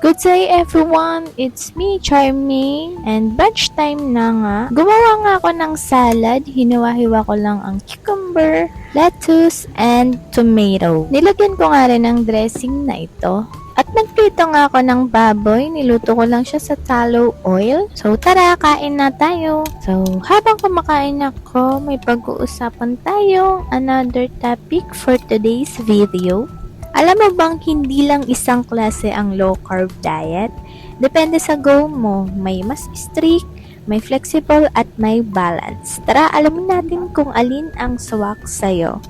Good day everyone! It's me, Charming. And lunch time na nga. Gumawa nga ako ng salad. Hiniwa-hiwa ko lang ang cucumber, lettuce, and tomato. Nilagyan ko nga rin ng dressing na ito. At nagprito nga ako ng baboy. Niluto ko lang siya sa tallow oil. So tara, kain na tayo. So habang kumakain ako, may pag-uusapan tayong another topic for today's video. Alam mo bang hindi lang isang klase ang low carb diet? Depende sa goal mo. May mas strict, may flexible at may balance. Tara, alamin natin kung alin ang swak sa'yo.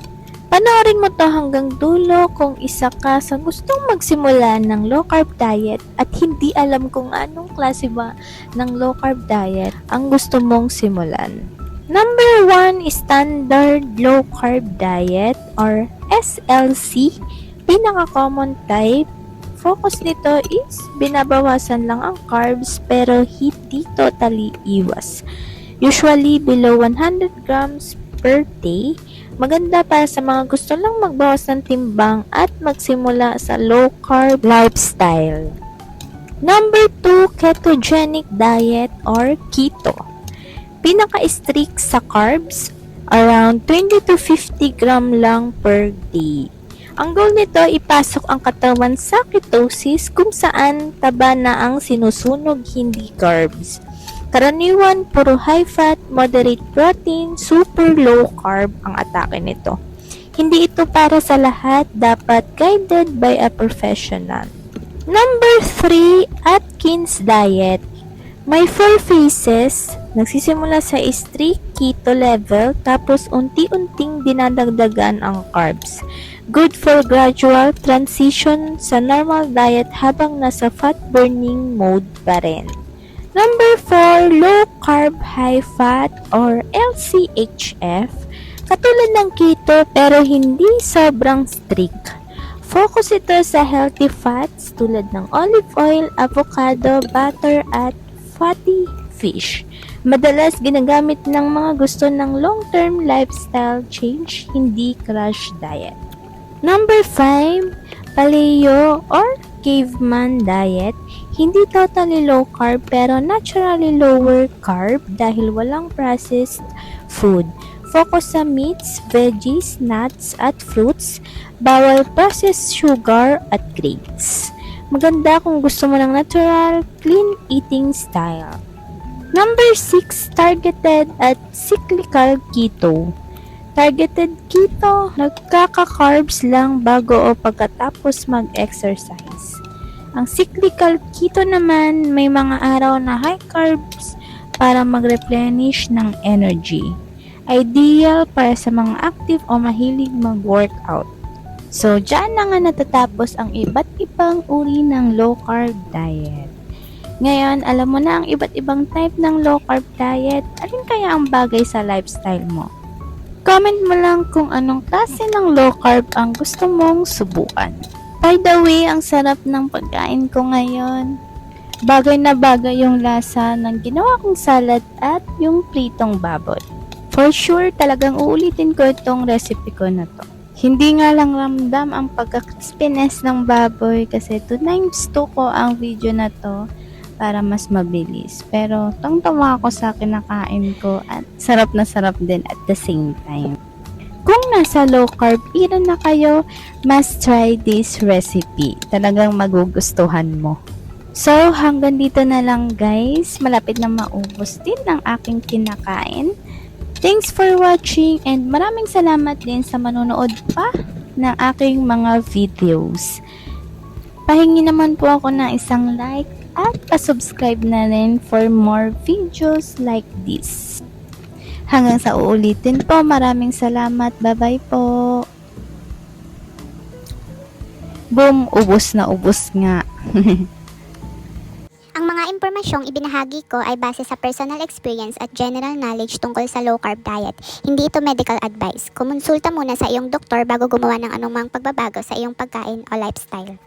Panoorin mo to hanggang dulo kung isa ka sa gustong magsimula ng low carb diet at hindi alam kung anong klase ba ng low carb diet ang gusto mong simulan. Number 1 is Standard Low Carb Diet or SLC. Pinaka-common type, focus nito is binabawasan lang ang carbs pero hindi totally iwas. Usually below 100 grams per day. Maganda para sa mga gusto lang magbawas ng timbang at magsimula sa low carb lifestyle. Number 2, ketogenic diet or keto. Pinaka-strict sa carbs, around 20 to 50 gram lang per day. Ang goal nito, ipasok ang katawan sa ketosis kung saan taba na ang sinusunog, hindi carbs. Karaniwan, puro high fat, moderate protein, super low carb ang atake nito. Hindi ito para sa lahat, dapat guided by a professional. Number 3, Atkins Diet. May 4 phases, nagsisimula sa strict keto level tapos unti-unting dinadagdagan ang carbs. Good for gradual transition sa normal diet habang nasa fat burning mode pa rin. Number 4, low carb high fat or LCHF. Katulad ng keto pero hindi sobrang strict. Focus ito sa healthy fats tulad ng olive oil, avocado, butter at fatty fish. Madalas ginagamit ng mga gusto ng long-term lifestyle change, hindi crash diet. Number 5, Paleo or Caveman Diet. Hindi totally low carb pero naturally lower carb dahil walang processed food. Focus sa meats, veggies, nuts at fruits. Bawal processed sugar at grapes. Maganda kung gusto mo ng natural, clean eating style. Number 6, targeted at cyclical keto. Targeted keto, nagkaka-carbs lang bago o pagkatapos mag-exercise. Ang cyclical keto naman, may mga araw na high carbs para mag-replenish ng energy. Ideal para sa mga active o mahilig mag-workout. So, dyan na nga natatapos ang iba't ibang uri ng low carb diet. Ngayon, alam mo na ang iba't ibang type ng low carb diet. Alin kaya ang bagay sa lifestyle mo? Comment mo lang kung anong klase ng low carb ang gusto mong subukan. By the way, ang sarap ng pagkain ko ngayon. Bagay na bagay yung lasa ng ginawa kong salad at yung pritong baboy. For sure, talagang uulitin ko itong recipe ko na to. Hindi nga lang ramdam ang pagka-crispiness ng baboy kasi 2x2 ko ang video na to para mas mabilis. Pero tungtawa ako sa kinakain ko at sarap na sarap din at the same time. Kung nasa low carb era na kayo, must try this recipe. Talagang magugustuhan mo. So, hanggang dito na lang guys. Malapit na maubos din ang aking kinakain. Thanks for watching and maraming salamat din sa manonood pa ng aking mga videos. Pahingi naman po ako ng isang like at pa-subscribe na rin for more videos like this. Hanggang sa uulitin po, maraming salamat. Bye-bye po. Boom, ubos na ubos nga. Ang mga impormasyong ibinahagi ko ay base sa personal experience at general knowledge tungkol sa low carb diet. Hindi ito medical advice. Kumonsulta muna sa iyong doktor bago gumawa ng anumang pagbabago sa iyong pagkain o lifestyle.